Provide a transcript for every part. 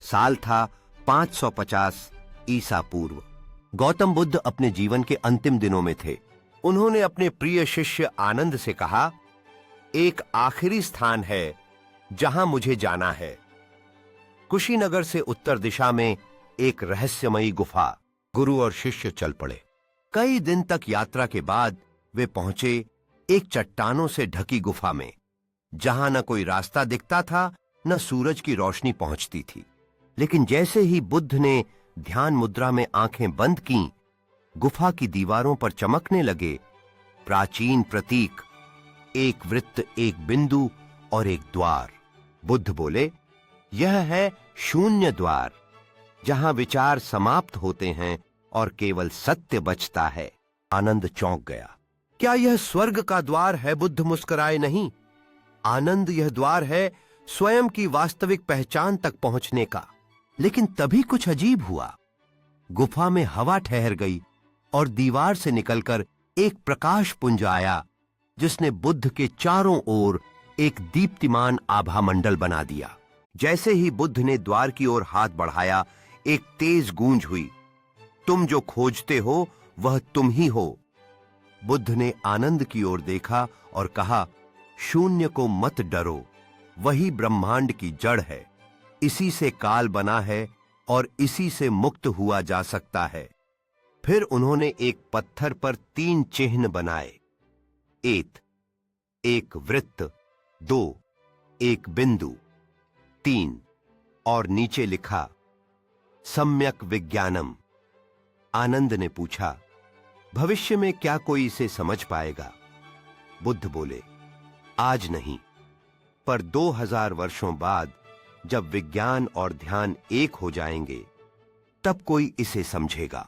साल था 550 ईसा पूर्व। गौतम बुद्ध अपने जीवन के अंतिम दिनों में थे। उन्होंने अपने प्रिय शिष्य आनंद से कहा, एक आखिरी स्थान है जहां मुझे जाना है। कुशीनगर से उत्तर दिशा में एक रहस्यमयी गुफा। गुरु और शिष्य चल पड़े। कई दिन तक यात्रा के बाद वे पहुंचे एक चट्टानों से ढकी गुफा में, जहां न कोई रास्ता दिखता था, न सूरज की रोशनी पहुंचती थी। लेकिन जैसे ही बुद्ध ने ध्यान मुद्रा में आंखें बंद कीं, गुफा की दीवारों पर चमकने लगे प्राचीन प्रतीक, एक वृत्त, एक बिंदु और एक द्वार। बुद्ध बोले, यह है शून्य द्वार, जहां विचार समाप्त होते हैं और केवल सत्य बचता है। आनंद चौंक गया। क्या यह स्वर्ग का द्वार है? बुद्ध मुस्कुराए नहीं। आनंद, यह द्वार है स्वयं की वास्तविक पहचान तक पहुंचने का। लेकिन तभी कुछ अजीब हुआ। गुफा में हवा ठहर गई और दीवार से निकलकर एक प्रकाश पुंज आया, जिसने बुद्ध के चारों ओर एक दीप्तिमान आभा मंडल बना दिया। जैसे ही बुद्ध ने द्वार की ओर हाथ बढ़ाया, एक तेज गूंज हुई, तुम जो खोजते हो वह तुम ही हो। बुद्ध ने आनंद की ओर देखा और कहा, शून्य को मत डरो, वही ब्रह्मांड की जड़ है। इसी से काल बना है और इसी से मुक्त हुआ जा सकता है। फिर उन्होंने एक पत्थर पर 3 चिन्ह बनाए, एक वृत्त, 2 एक बिंदु, 3 और नीचे लिखा, सम्यक विज्ञानम। आनंद ने पूछा, भविष्य में क्या कोई इसे समझ पाएगा? बुद्ध बोले, आज नहीं, पर 2000 वर्षों बाद जब विज्ञान और ध्यान एक हो जाएंगे, तब कोई इसे समझेगा।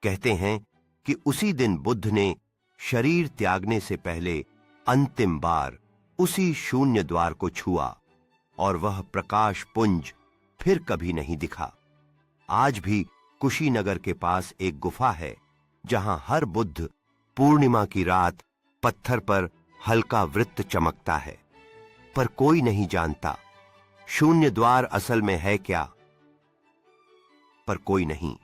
कहते हैं कि उसी दिन बुद्ध ने शरीर त्यागने से पहले अंतिम बार उसी शून्य द्वार को छुआ और वह प्रकाश पुंज फिर कभी नहीं दिखा। आज भी कुशीनगर के पास एक गुफा है, जहां हर बुद्ध पूर्णिमा की रात पत्थर पर हल्का वृत्त चमकता है। पर कोई नहीं जानता शून्य द्वार असल में है क्या, पर कोई नहीं।